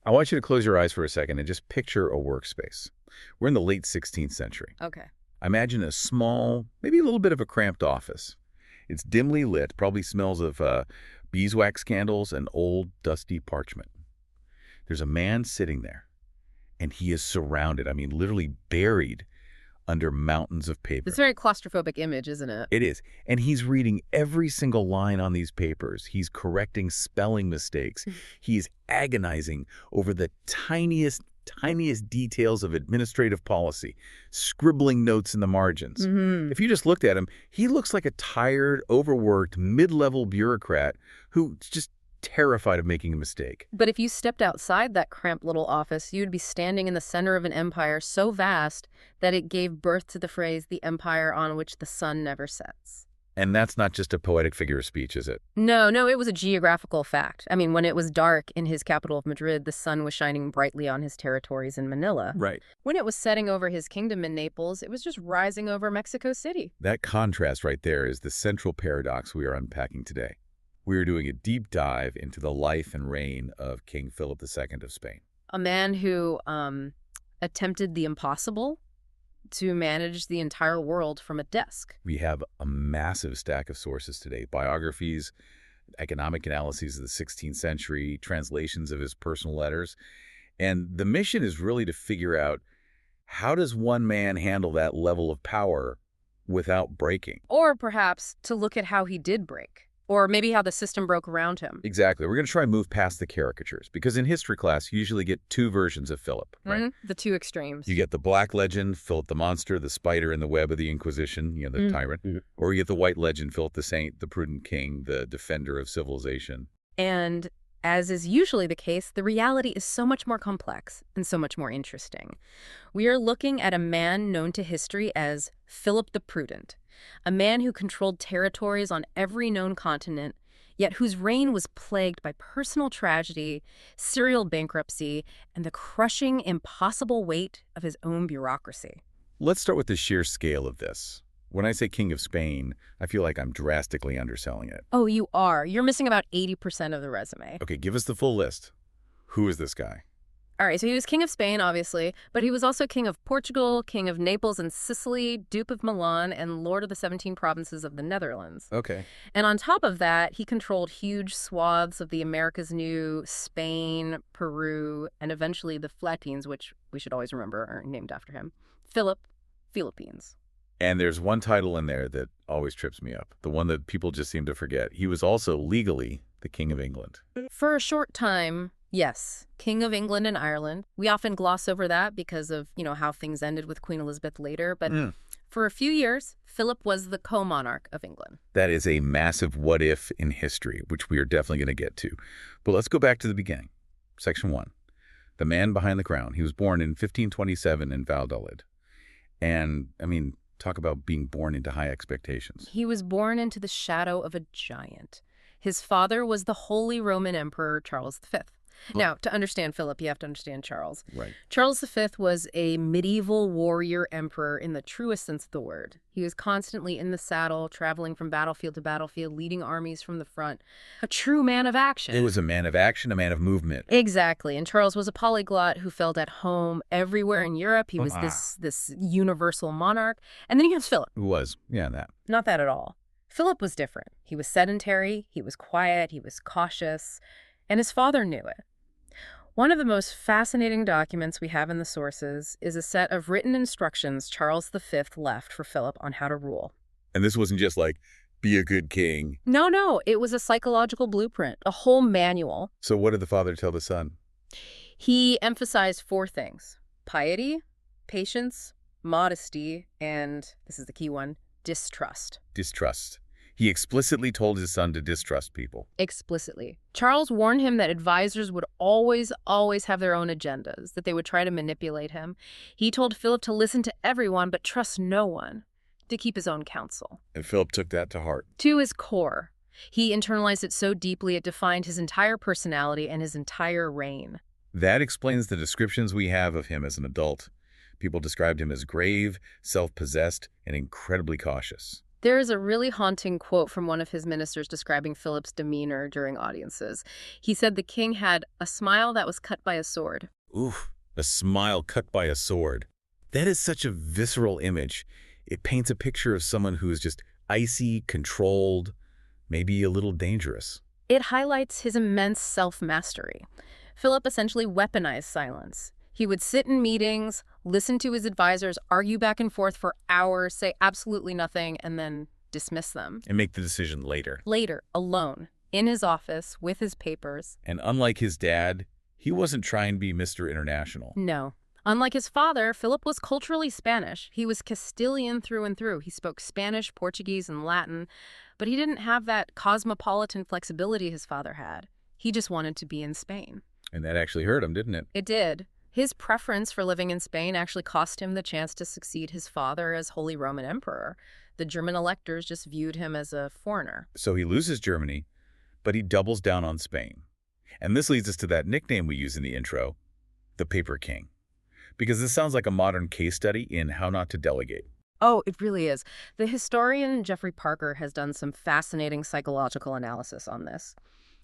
I want you to close your eyes for a second and just picture a workspace. We're in the late 16th century. Okay. Imagine a small, maybe a little bit of a cramped office. It's dimly lit, probably smells of beeswax candles and old, dusty parchment. There's a man sitting there, and he is surrounded, I mean, literally buried under mountains of paper. It's a very claustrophobic image, isn't it? It is. And he's reading every single line on these papers. He's correcting spelling mistakes. He's agonizing over the tiniest details of administrative policy, scribbling notes in the margins. If you just looked at him, he looks like a tired, overworked, mid-level bureaucrat who's just terrified of making a mistake. But if you stepped outside that cramped little office, you'd be standing in the center of an empire so vast that it gave birth to the phrase, the empire on which the sun never sets. And that's not just a poetic figure of speech, is it? No, it was a geographical fact. I mean, when it was dark in his capital of Madrid, the sun was shining brightly on his territories in Manila. Right. When it was setting over his kingdom in Naples, it was just rising over Mexico City. That contrast right there is the central paradox we are unpacking today. We are doing a deep dive into the life and reign of King Philip II of Spain. A man who attempted the impossible to manage the entire world from a desk. We have a massive stack of sources today, biographies, economic analyses of the 16th century, translations of his personal letters. And the mission is really to figure out, how does one man handle that level of power without breaking? Or perhaps to look at how he did break. Or maybe how the system broke around him. Exactly. We're going to try and move past the caricatures, because in history class, you usually get two versions of Philip, right? The two extremes. You get the black legend, Philip the monster, the spider in the web of the Inquisition, the tyrant. Or you get the white legend, Philip the saint, the prudent king, the defender of civilization. And as is usually the case, the reality is so much more complex and so much more interesting. We are looking at a man known to history as Philip the Prudent, a man who controlled territories on every known continent, yet whose reign was plagued by personal tragedy, serial bankruptcy, and the crushing, impossible weight of his own bureaucracy. Let's start with the sheer scale of this. When I say King of Spain, I feel like I'm drastically underselling it. Oh, you are. You're missing about 80% of the resume. Okay, give us the full list. Who is this guy? All right, so he was King of Spain, obviously, but he was also King of Portugal, King of Naples and Sicily, Duke of Milan, and Lord of the 17 provinces of the Netherlands. Okay. And on top of that, he controlled huge swaths of the Americas New, Spain, Peru, and eventually the Philippines, which we should always remember are named after him. Philippines. And there's one title in there that always trips me up, the one that people just seem to forget. He was also legally the King of England. For a short time, yes, King of England and Ireland. We often gloss over that because of, how things ended with Queen Elizabeth later. But for a few years, Philip was the co-monarch of England. That is a massive what-if in history, which we are definitely going to get to. But let's go back to the beginning. Section 1. The man behind the crown. He was born in 1527 in Valladolid. And, talk about being born into high expectations. He was born into the shadow of a giant. His father was the Holy Roman Emperor Charles V. Now, to understand Philip, you have to understand Charles. Right. Charles V was a medieval warrior emperor in the truest sense of the word. He was constantly in the saddle, traveling from battlefield to battlefield, leading armies from the front. A true man of action. It was a man of action, a man of movement. Exactly. And Charles was a polyglot who felt at home everywhere in Europe. He was this universal monarch. And then you have Philip. Who was, that. Not that at all. Philip was different. He was sedentary, he was quiet, he was cautious, and his father knew it. One of the most fascinating documents we have in the sources is a set of written instructions Charles V left for Philip on how to rule. And this wasn't just like, be a good king. No, it was a psychological blueprint, a whole manual. So what did the father tell the son? He emphasized 4 things: piety, patience, modesty, and, this is the key one, distrust. Distrust. He explicitly told his son to distrust people. Explicitly. Charles warned him that advisors would always have their own agendas, that they would try to manipulate him. He told Philip to listen to everyone but trust no one, to keep his own counsel. And Philip took that to heart. To his core. He internalized it so deeply it defined his entire personality and his entire reign. That explains the descriptions we have of him as an adult. People described him as grave, self-possessed, and incredibly cautious. There is a really haunting quote from one of his ministers describing Philip's demeanor during audiences. He said the king had a smile that was cut by a sword. Oof, a smile cut by a sword. That is such a visceral image. It paints a picture of someone who is just icy, controlled, maybe a little dangerous. It highlights his immense self-mastery. Philip essentially weaponized silence. He would sit in meetings, listen to his advisors, argue back and forth for hours, say absolutely nothing, and then dismiss them. And make the decision later. Later, alone, in his office, with his papers. And unlike his dad, he wasn't trying to be Mr. International. No. Unlike his father, Philip was culturally Spanish. He was Castilian through and through. He spoke Spanish, Portuguese, and Latin, but he didn't have that cosmopolitan flexibility his father had. He just wanted to be in Spain. And that actually hurt him, didn't it? It did. His preference for living in Spain actually cost him the chance to succeed his father as Holy Roman Emperor. The German electors just viewed him as a foreigner. So he loses Germany, but he doubles down on Spain. And this leads us to that nickname we use in the intro, the Paper King. Because this sounds like a modern case study in how not to delegate. Oh, it really is. The historian Jeffrey Parker has done some fascinating psychological analysis on this.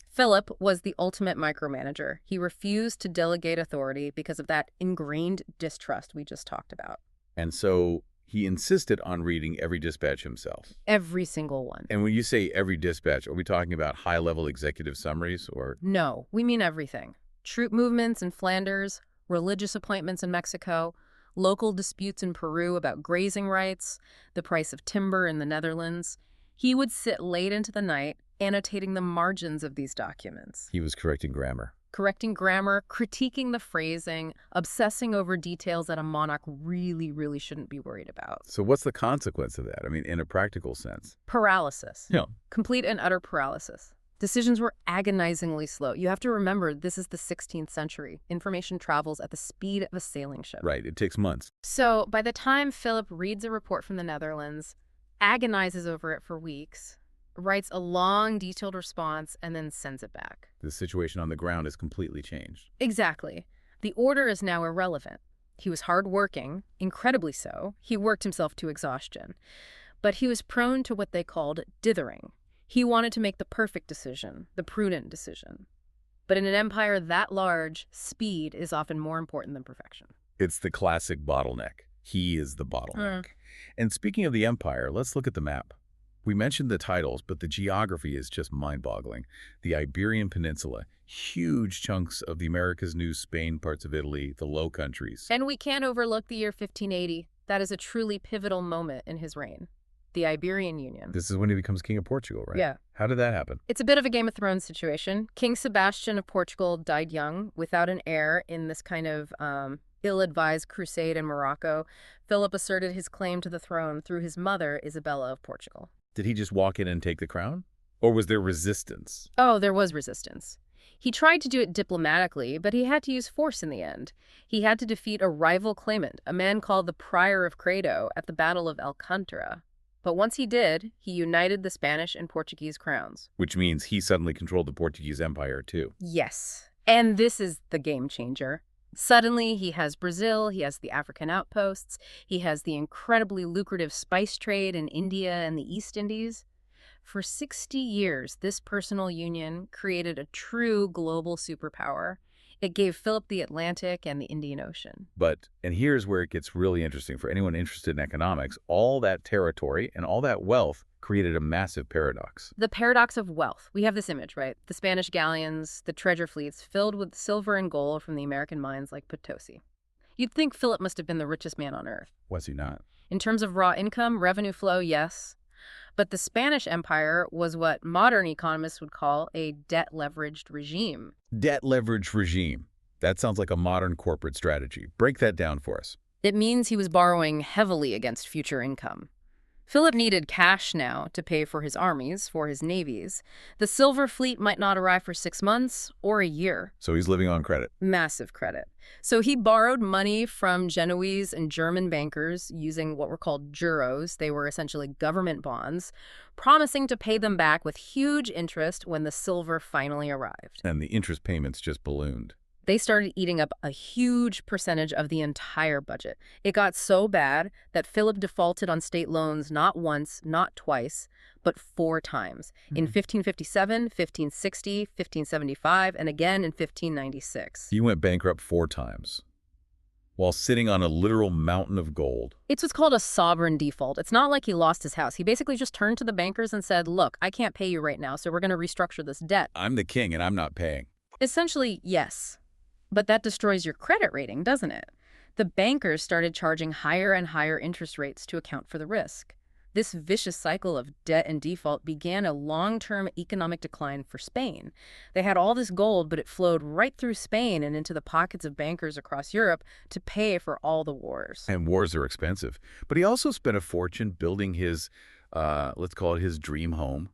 Philip was the ultimate micromanager. He refused to delegate authority because of that ingrained distrust we just talked about. And so he insisted on reading every dispatch himself. Every single one. And when you say every dispatch, are we talking about high-level executive summaries or? No, we mean everything. Troop movements in Flanders, religious appointments in Mexico, local disputes in Peru about grazing rights, the price of timber in the Netherlands. He would sit late into the night annotating the margins of these documents. He was correcting grammar. Correcting grammar, critiquing the phrasing, obsessing over details that a monarch really shouldn't be worried about. So what's the consequence of that? I mean, in a practical sense. Paralysis. Yeah. Complete and utter paralysis. Decisions were agonizingly slow. You have to remember, this is the 16th century. Information travels at the speed of a sailing ship. Right. It takes months. So by the time Philip reads a report from the Netherlands, agonizes over it for weeks, writes a long, detailed response, and then sends it back. The situation on the ground is completely changed. Exactly. The order is now irrelevant. He was hardworking, incredibly so. He worked himself to exhaustion. But he was prone to what they called dithering. He wanted to make the perfect decision, the prudent decision. But in an empire that large, speed is often more important than perfection. It's the classic bottleneck. He is the bottleneck. And speaking of the empire, let's look at the map. We mentioned the titles, but the geography is just mind-boggling. The Iberian Peninsula, huge chunks of the Americas, New Spain, parts of Italy, the Low Countries. And we can't overlook the year 1580. That is a truly pivotal moment in his reign. The Iberian Union. This is when he becomes King of Portugal, right? Yeah. How did that happen? It's a bit of a Game of Thrones situation. King Sebastian of Portugal died young, without an heir, in this kind of ill-advised crusade in Morocco. Philip asserted his claim to the throne through his mother, Isabella of Portugal. Did he just walk in and take the crown? Or was there resistance? Oh, there was resistance. He tried to do it diplomatically, but he had to use force in the end. He had to defeat a rival claimant, a man called the Prior of Credo, at the Battle of Alcantara. But once he did, he united the Spanish and Portuguese crowns. Which means he suddenly controlled the Portuguese Empire, too. Yes. And this is the game changer. Suddenly, he has Brazil, he has the African outposts, he has the incredibly lucrative spice trade in India and the East Indies. For 60 years, this personal union created a true global superpower. It gave Philip the Atlantic and the Indian Ocean. But, and here's where it gets really interesting for anyone interested in economics, all that territory and all that wealth created a massive paradox. The paradox of wealth. We have this image, right? The Spanish galleons, the treasure fleets filled with silver and gold from the American mines like Potosi. You'd think Philip must have been the richest man on earth. Was he not? In terms of raw income, revenue flow, yes. But the Spanish Empire was what modern economists would call a debt-leveraged regime. Debt-leveraged regime. That sounds like a modern corporate strategy. Break that down for us. It means he was borrowing heavily against future income. Philip needed cash now to pay for his armies, for his navies. The silver fleet might not arrive for 6 months or a year. So he's living on credit. Massive credit. So he borrowed money from Genoese and German bankers using what were called juros. They were essentially government bonds, promising to pay them back with huge interest when the silver finally arrived. And the interest payments just ballooned. They started eating up a huge percentage of the entire budget. It got so bad that Philip defaulted on state loans not once, not twice, but 4 times. In 1557, 1560, 1575, and again in 1596. He went bankrupt 4 times, while sitting on a literal mountain of gold. It's what's called a sovereign default. It's not like he lost his house. He basically just turned to the bankers and said, look, I can't pay you right now, so we're going to restructure this debt. I'm the king and I'm not paying. Essentially, yes. But that destroys your credit rating, doesn't it? The bankers started charging higher and higher interest rates to account for the risk. This vicious cycle of debt and default began a long-term economic decline for Spain. They had all this gold, but it flowed right through Spain and into the pockets of bankers across Europe to pay for all the wars. And wars are expensive. But he also spent a fortune building his, let's call it his dream home.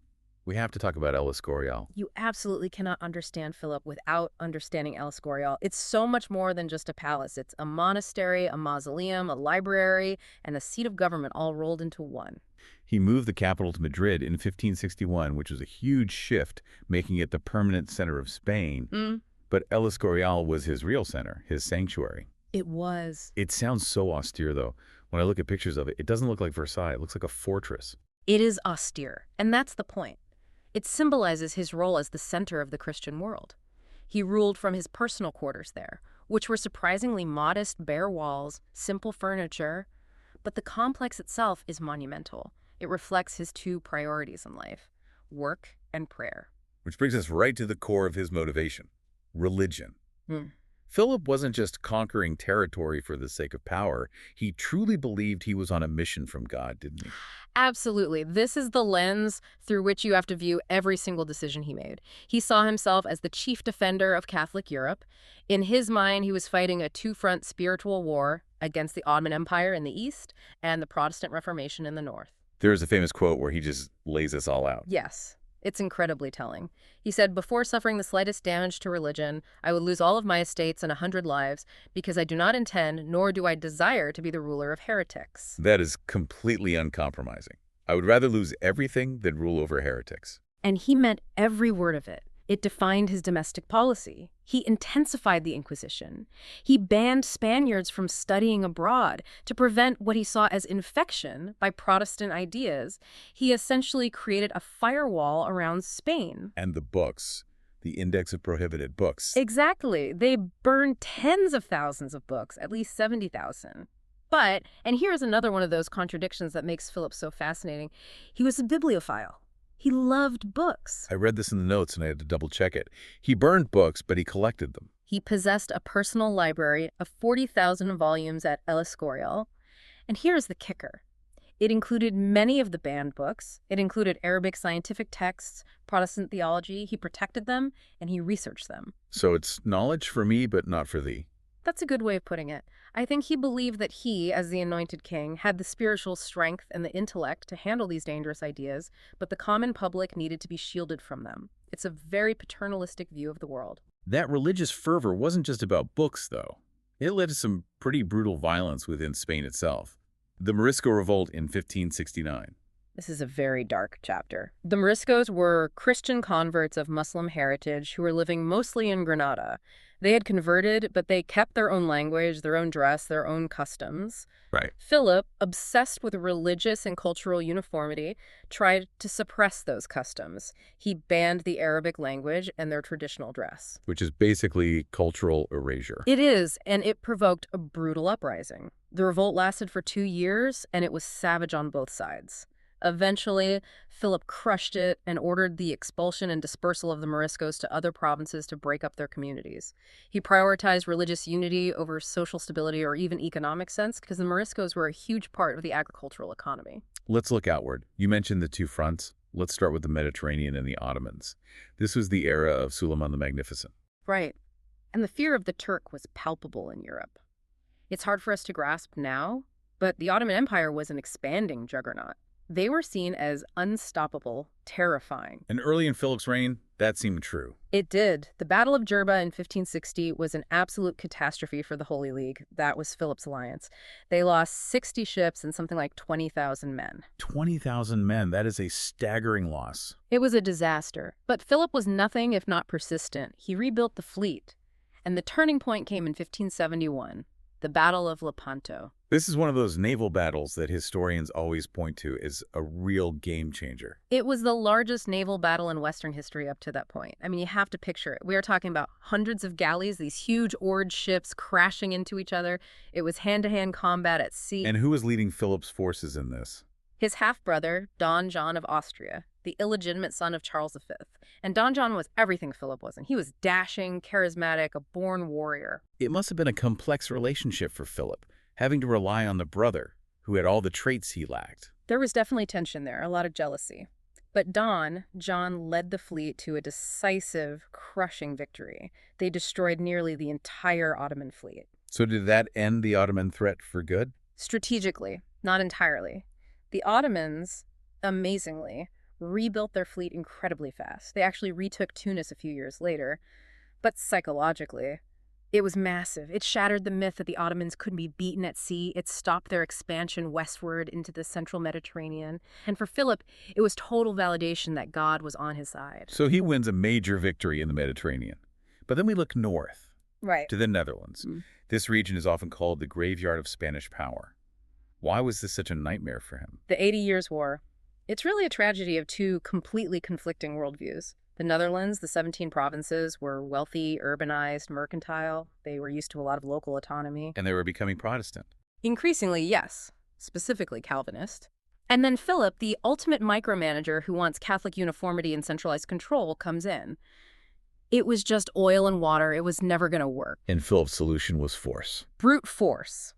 We have to talk about El Escorial. You absolutely cannot understand Philip without understanding El Escorial. It's so much more than just a palace. It's a monastery, a mausoleum, a library, and a seat of government all rolled into one. He moved the capital to Madrid in 1561, which was a huge shift, making it the permanent center of Spain. But El Escorial was his real center, his sanctuary. It was. It sounds so austere, though. When I look at pictures of it, it doesn't look like Versailles. It looks like a fortress. It is austere, and that's the point. It symbolizes his role as the center of the Christian world. He ruled from his personal quarters there, which were surprisingly modest, bare walls, simple furniture. But the complex itself is monumental. It reflects his 2 priorities in life, work and prayer. Which brings us right to the core of his motivation, religion. Philip wasn't just conquering territory for the sake of power. He truly believed he was on a mission from God, didn't he? Absolutely. This is the lens through which you have to view every single decision he made. He saw himself as the chief defender of Catholic Europe. In his mind, he was fighting a 2-front spiritual war against the Ottoman Empire in the east and the Protestant Reformation in the north. There's a famous quote where he just lays this all out. Yes. It's incredibly telling. He said, before suffering the slightest damage to religion, I would lose all of my estates and 100 lives, because I do not intend, nor do I desire to be the ruler of heretics. That is completely uncompromising. I would rather lose everything than rule over heretics. And he meant every word of it. It defined his domestic policy. He intensified the Inquisition. He banned Spaniards from studying abroad to prevent what he saw as infection by Protestant ideas. He essentially created a firewall around Spain. And the books, the index of prohibited books. Exactly. They burned tens of thousands of books, at least 70,000. But, and here's another one of those contradictions that makes Philip so fascinating, he was a bibliophile. He loved books. I read this in the notes and I had to double check it. He burned books, but he collected them. He possessed a personal library of 40,000 volumes at El Escorial. And here's the kicker. It included many of the banned books. It included Arabic scientific texts, Protestant theology. He protected them and he researched them. So it's knowledge for me, but not for thee. That's a good way of putting it. I think he believed that he, as the anointed king, had the spiritual strength and the intellect to handle these dangerous ideas, but the common public needed to be shielded from them. It's a very paternalistic view of the world. That religious fervor wasn't just about books, though. It led to some pretty brutal violence within Spain itself. The Morisco Revolt in 1569. This is a very dark chapter. The Moriscos were Christian converts of Muslim heritage who were living mostly in Granada. They had converted, but they kept their own language, their own dress, their own customs. Right. Philip, obsessed with religious and cultural uniformity, tried to suppress those customs. He banned the Arabic language and their traditional dress. Which is basically cultural erasure. It is, and it provoked a brutal uprising. The revolt lasted for 2 years, and it was savage on both sides. Eventually, Philip crushed it and ordered the expulsion and dispersal of the Moriscos to other provinces to break up their communities. He prioritized religious unity over social stability or even economic sense because the Moriscos were a huge part of the agricultural economy. Let's look outward. You mentioned the 2 fronts. Let's start with the Mediterranean and the Ottomans. This was the era of Suleiman the Magnificent. Right. And the fear of the Turk was palpable in Europe. It's hard for us to grasp now, but the Ottoman Empire was an expanding juggernaut. They were seen as unstoppable, terrifying. And early in Philip's reign, that seemed true. It did. The Battle of Jerba in 1560 was an absolute catastrophe for the Holy League. That was Philip's alliance. They lost 60 ships and something like 20,000 men. 20,000 men, that is a staggering loss. It was a disaster. But Philip was nothing if not persistent. He rebuilt the fleet. And the turning point came in 1571, the Battle of Lepanto. This is one of those naval battles that historians always point to as a real game changer. It was the largest naval battle in Western history up to that point. I mean, you have to picture it. We are talking about hundreds of galleys, these huge oared ships crashing into each other. It was hand-to-hand combat at sea. And who was leading Philip's forces in this? His half-brother, Don John of Austria, the illegitimate son of Charles V. And Don John was everything Philip wasn't. He was dashing, charismatic, a born warrior. It must have been a complex relationship for Philip, having to rely on the brother, who had all the traits he lacked. There was definitely tension there, a lot of jealousy. But John led the fleet to a decisive, crushing victory. They destroyed nearly the entire Ottoman fleet. So did that end the Ottoman threat for good? Strategically, not entirely. The Ottomans, amazingly, rebuilt their fleet incredibly fast. They actually retook Tunis a few years later. But psychologically, it was massive. It shattered the myth that the Ottomans couldn't be beaten at sea. It stopped their expansion westward into the central Mediterranean. And for Philip, it was total validation that God was on his side. So he wins a major victory in the Mediterranean. But then we look north, Right. to the Netherlands. This region is often called the graveyard of Spanish power. Why was this such a nightmare for him? The 80 Years' War. It's really a tragedy of two completely conflicting worldviews. The Netherlands, the 17 provinces, were wealthy, urbanized, mercantile. They were used to a lot of local autonomy. And they were becoming Protestant. Increasingly, yes, specifically Calvinist. And then Philip, the ultimate micromanager who wants Catholic uniformity and centralized control, comes in. It was just oil and water. It was never going to work. And Philip's solution was force. Brute force.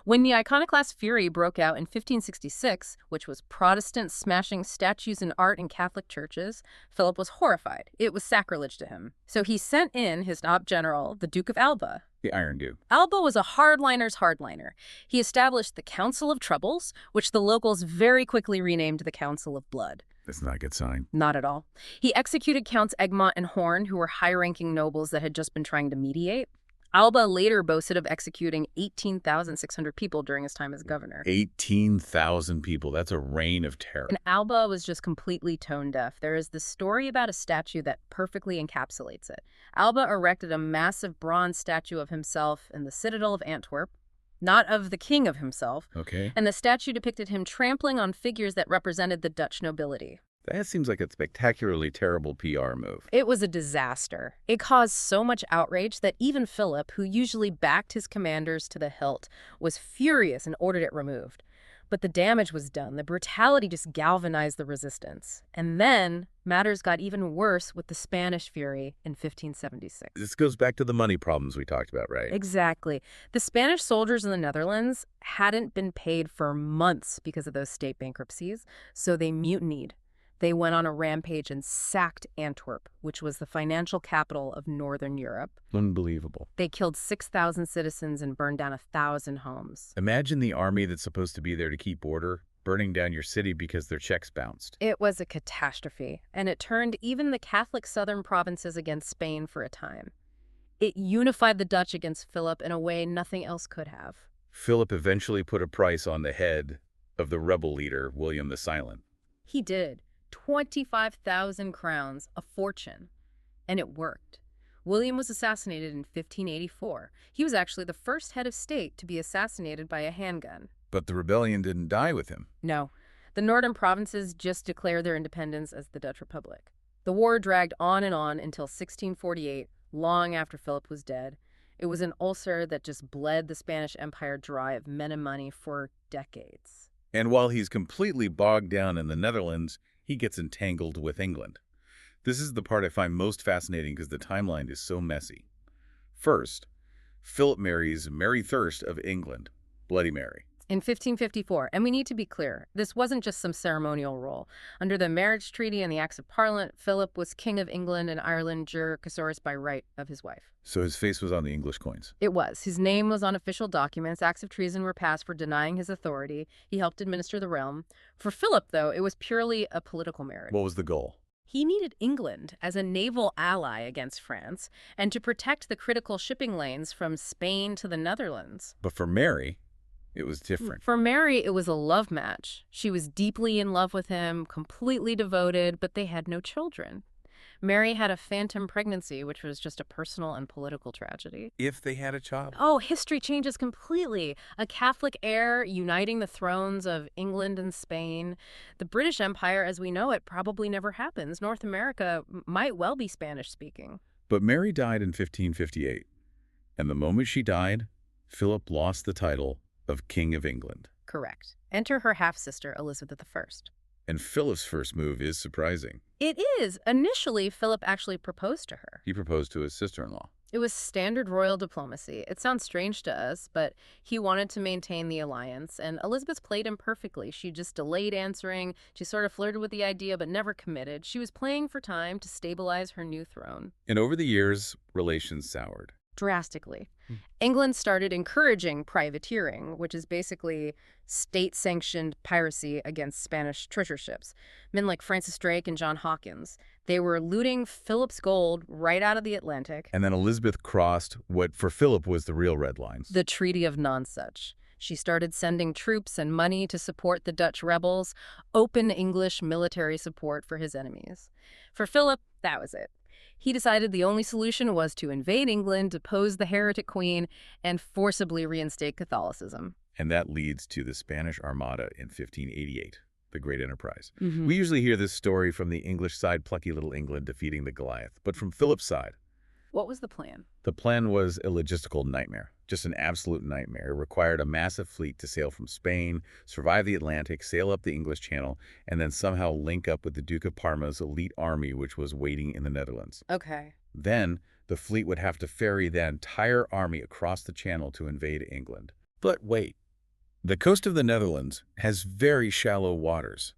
When the iconoclast fury broke out in 1566, which was Protestants smashing statues and art in Catholic churches, Philip was horrified. It was sacrilege to him. So he sent in his top general, the Duke of Alba. The Iron Duke. Alba was a hardliner's hardliner. He established the Council of Troubles, which the locals very quickly renamed the Council of Blood. That's not a good sign. Not at all. He executed Counts Egmont and Horn, who were high-ranking nobles that had just been trying to mediate. Alba later boasted of executing 18,600 people during his time as governor. 18,000 people. That's a reign of terror. And Alba was just completely tone-deaf. There is this story about a statue that perfectly encapsulates it. Alba erected a massive bronze statue of himself in the citadel of Antwerp, not of the king of himself. Okay. And the statue depicted him trampling on figures that represented the Dutch nobility. That seems like a spectacularly terrible PR move. It was a disaster. It caused so much outrage that even Philip, who usually backed his commanders to the hilt, was furious and ordered it removed. But the damage was done. The brutality just galvanized the resistance. And then matters got even worse with the Spanish fury in 1576. This goes back to the money problems we talked about, right? Exactly. The Spanish soldiers in the Netherlands hadn't been paid for months because of those state bankruptcies, so they mutinied. They went on a rampage and sacked Antwerp, which was the financial capital of Northern Europe. Unbelievable. They killed 6,000 citizens and burned down 1,000 homes. Imagine the army that's supposed to be there to keep order, burning down your city because their checks bounced. It was a catastrophe, and it turned even the Catholic southern provinces against Spain for a time. It unified the Dutch against Philip in a way nothing else could have. Philip eventually put a price on the head of the rebel leader, William the Silent. He did. 25,000 crowns, a fortune. And it worked. William was assassinated in 1584. He was actually the first head of state to be assassinated by a handgun. But the rebellion didn't die with him. No. The northern provinces just declared their independence as the Dutch Republic. The war dragged on until 1648, long after Philip was dead. It was an ulcer that just bled the Spanish Empire dry of men and money for decades. And while he's completely bogged down in the Netherlands, he gets entangled with England. This is the part I find most fascinating because the timeline is so messy. First, Philip marries Mary Thirst of England, Bloody Mary. In 1554, and we need to be clear, this wasn't just some ceremonial role. Under the marriage treaty and the Acts of Parliament, Philip was King of England and Ireland jure cursorius by right of his wife. So his face was on the English coins. It was. His name was on official documents. Acts of treason were passed for denying his authority. He helped administer the realm. For Philip, though, it was purely a political marriage. What was the goal? He needed England as a naval ally against France and to protect the critical shipping lanes from Spain to the Netherlands. But for Mary, it was different. For Mary, it was a love match. She was deeply in love with him, completely devoted, but they had no children. Mary had a phantom pregnancy, which was just a personal and political tragedy. If they had a child. Oh, history changes completely. A Catholic heir uniting the thrones of England and Spain. The British Empire, as we know it, probably never happens. North America might well be Spanish-speaking. But Mary died in 1558, and the moment she died, Philip lost the title of King of England. Correct. Enter her half-sister, Elizabeth I. And Philip's first move is surprising. It is. Initially, Philip actually proposed to her. He proposed to his sister-in-law. It was standard royal diplomacy. It sounds strange to us, but he wanted to maintain the alliance, and Elizabeth played him perfectly. She just delayed answering. She sort of flirted with the idea, but never committed. She was playing for time to stabilize her new throne. And over the years, relations soured. Drastically. England started encouraging privateering, which is basically state-sanctioned piracy against Spanish treasure ships. Men like Francis Drake and John Hawkins, they were looting Philip's gold right out of the Atlantic. And then Elizabeth crossed what for Philip was the real red lines. The Treaty of Nonsuch. She started sending troops and money to support the Dutch rebels, open English military support for his enemies. For Philip, that was it. He decided the only solution was to invade England, depose the heretic queen, and forcibly reinstate Catholicism. And that leads to the Spanish Armada in 1588, the great enterprise. Mm-hmm. We usually hear this story from the English side, plucky little England defeating the Goliath. But from Philip's side, What was the plan? the plan was a logistical nightmare, just an absolute nightmare. It required a massive fleet to sail from Spain, survive the Atlantic, sail up the English Channel, and then somehow link up with the Duke of Parma's elite army, which was waiting in the Netherlands. Okay. Then, the fleet would have to ferry that entire army across the Channel to invade England. But wait, the coast of the Netherlands has very shallow waters.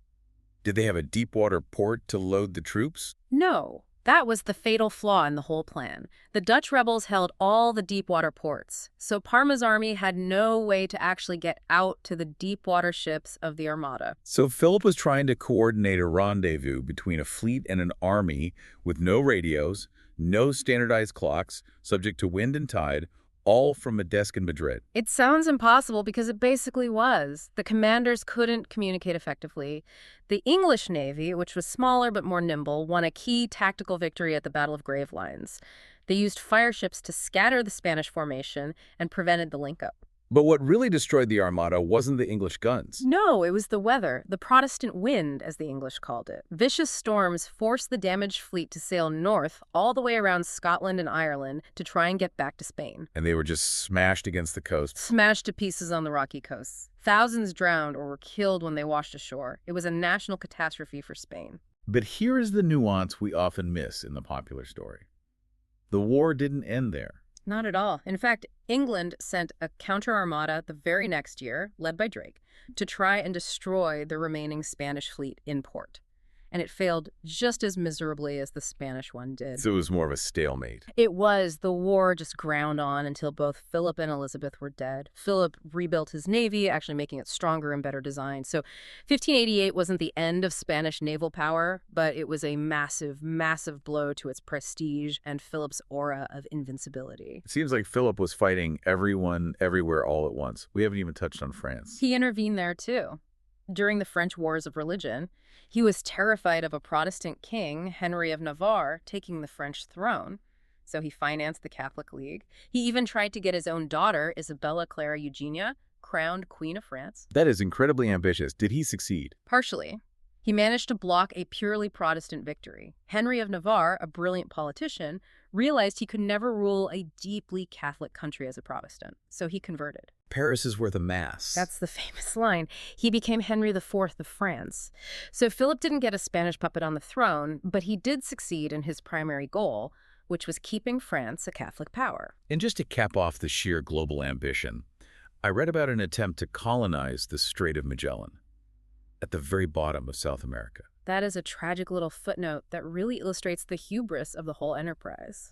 Did they have a deep water port to load the troops? No. That was the fatal flaw in the whole plan. The Dutch rebels held all the deep-water ports, so Parma's army had no way to actually get out to the deep-water ships of the Armada. So Philip was trying to coordinate a rendezvous between a fleet and an army with no radios, no standardized clocks, subject to wind and tide, all from a desk in Madrid. It sounds impossible because it basically was. The commanders couldn't communicate effectively. The English Navy, which was smaller but more nimble, won a key tactical victory at the Battle of Gravelines. They used fire ships to scatter the Spanish formation and prevented the link-up. But what really destroyed the Armada wasn't the English guns. No, it was the weather, the Protestant wind, as the English called it. Vicious storms forced the damaged fleet to sail north all the way around Scotland and Ireland to try and get back to Spain. And they were just smashed against the coast. Smashed to pieces on the rocky coasts. Thousands drowned or were killed when they washed ashore. It was a national catastrophe for Spain. But here is the nuance we often miss in the popular story. The war didn't end there. Not at all. In fact, England sent a counter-armada the very next year, led by Drake, to try and destroy the remaining Spanish fleet in port. And it failed just as miserably as the Spanish one did. So it was more of a stalemate. It was. The war just ground on until both Philip and Elizabeth were dead. Philip rebuilt his navy, actually making it stronger and better designed. So 1588 wasn't the end of Spanish naval power, but it was a massive, massive blow to its prestige and Philip's aura of invincibility. It seems like Philip was fighting everyone, everywhere, all at once. We haven't even touched on France. He intervened there, too. During the French Wars of Religion, he was terrified of a Protestant king, Henry of Navarre, taking the French throne, so he financed the Catholic League. He even tried to get his own daughter, Isabella Clara Eugenia, crowned Queen of France. That is incredibly ambitious. Did he succeed? Partially. He managed to block a purely Protestant victory. Henry of Navarre, a brilliant politician, realized he could never rule a deeply Catholic country as a Protestant, so he converted. Paris is worth a mass. That's the famous line. He became Henry IV of France. So Philip didn't get a Spanish puppet on the throne, but he did succeed in his primary goal, which was keeping France a Catholic power. And just to cap off the sheer global ambition, I read about an attempt to colonize the Strait of Magellan at the very bottom of South America. That is a tragic little footnote that really illustrates the hubris of the whole enterprise.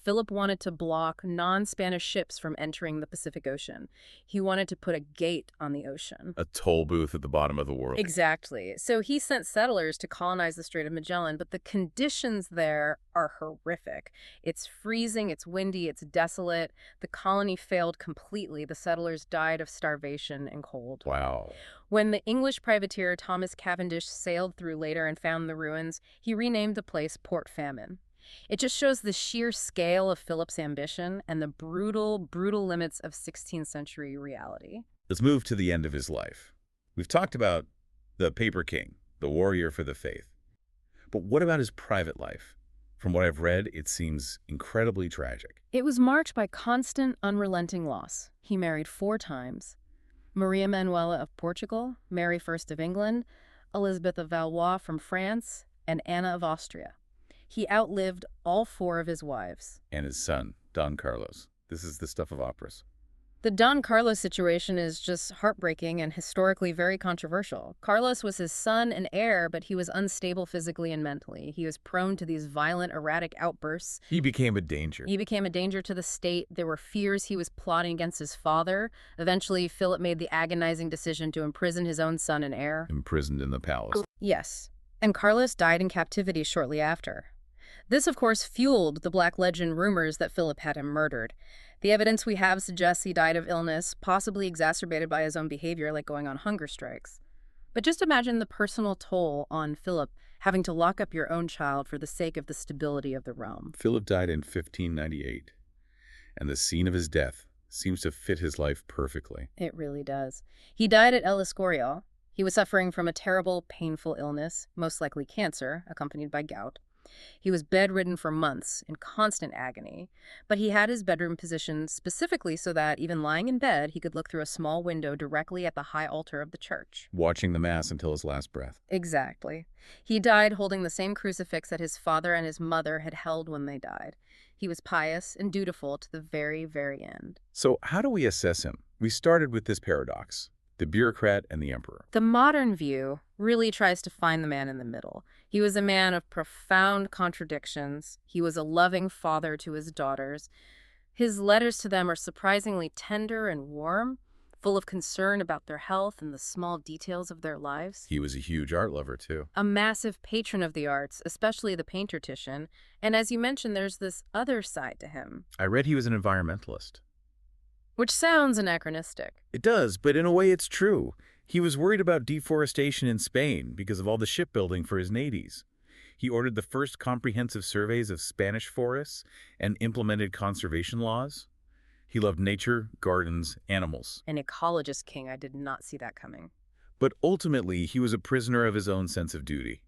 Philip wanted to block non-Spanish ships from entering the Pacific Ocean. He wanted to put a gate on the ocean. A toll booth at the bottom of the world. Exactly. So he sent settlers to colonize the Strait of Magellan, but the conditions there are horrific. It's freezing, it's windy, it's desolate. The colony failed completely. The settlers died of starvation and cold. Wow. When the English privateer Thomas Cavendish sailed through later and found the ruins, he renamed the place Port Famine. It just shows the sheer scale of Philip's ambition and the brutal, brutal limits of 16th century reality. Let's move to the end of his life. We've talked about the paper king, the warrior for the faith. But what about his private life? From what I've read, it seems incredibly tragic. It was marked by constant, unrelenting loss. He married 4 times. Maria Manuela of Portugal, Mary I of England, Elizabeth of Valois from France, and Anna of Austria. He outlived all 4 of his wives. And his son, Don Carlos. This is the stuff of operas. The Don Carlos situation is just heartbreaking and historically very controversial. Carlos was his son and heir, but he was unstable physically and mentally. He was prone to these violent, erratic outbursts. He became a danger. He became a danger to the state. There were fears he was plotting against his father. Eventually, Philip made the agonizing decision to imprison his own son and heir. Imprisoned in the palace. Yes, and Carlos died in captivity shortly after. This, of course, fueled the Black Legend rumors that Philip had him murdered. The evidence we have suggests he died of illness, possibly exacerbated by his own behavior, like going on hunger strikes. But just imagine the personal toll on Philip, having to lock up your own child for the sake of the stability of the realm. Philip died in 1598, and the scene of his death seems to fit his life perfectly. It really does. He died at El Escorial. He was suffering from a terrible, painful illness, most likely cancer, accompanied by gout. He was bedridden for months, in constant agony, but he had his bedroom positioned specifically so that, even lying in bed, he could look through a small window directly at the high altar of the church. Watching the Mass until his last breath. Exactly. He died holding the same crucifix that his father and his mother had held when they died. He was pious and dutiful to the very, very end. So how do we assess him? We started with this paradox. The bureaucrat and the emperor. The modern view really tries to find the man in the middle. He was a man of profound contradictions. He was a loving father to his daughters. His letters to them are surprisingly tender and warm, full of concern about their health and the small details of their lives. He was a huge art lover, too. A massive patron of the arts, especially the painter Titian. And as you mentioned, there's this other side to him. I read he was an environmentalist. Which sounds anachronistic. It does, but in a way it's true. He was worried about deforestation in Spain because of all the shipbuilding for his navies. He ordered the first comprehensive surveys of Spanish forests and implemented conservation laws. He loved nature, gardens, animals. An ecologist king, I did not see that coming. But ultimately, he was a prisoner of his own sense of duty.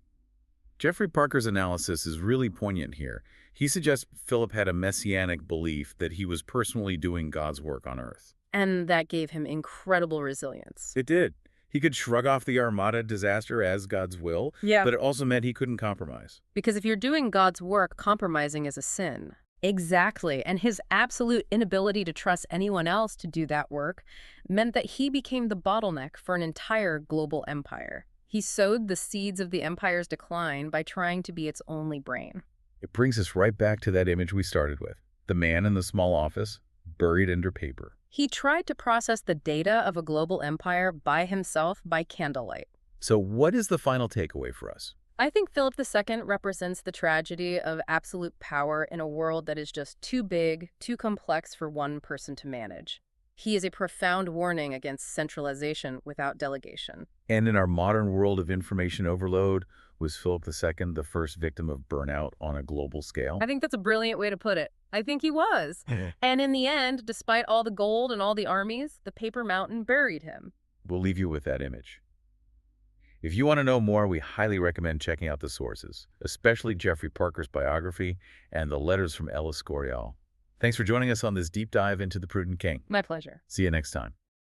Jeffrey Parker's analysis is really poignant here. He suggests Philip had a messianic belief that he was personally doing God's work on Earth. And that gave him incredible resilience. It did. He could shrug off the Armada disaster as God's will, but it also meant he couldn't compromise. Because if you're doing God's work, compromising is a sin. Exactly. And his absolute inability to trust anyone else to do that work meant that he became the bottleneck for an entire global empire. He sowed the seeds of the empire's decline by trying to be its only brain. It brings us right back to that image we started with. The man in the small office, buried under paper. He tried to process the data of a global empire by himself by candlelight. So what is the final takeaway for us? I think Philip II represents the tragedy of absolute power in a world that is just too big, too complex for one person to manage. He is a profound warning against centralization without delegation. And in our modern world of information overload, was Philip II the first victim of burnout on a global scale? I think that's a brilliant way to put it. I think he was. And in the end, despite all the gold and all the armies, the paper mountain buried him. We'll leave you with that image. If you want to know more, we highly recommend checking out the sources, especially Jeffrey Parker's biography and the letters from El Escorial. Thanks for joining us on this deep dive into the Prudent King. My pleasure. See you next time.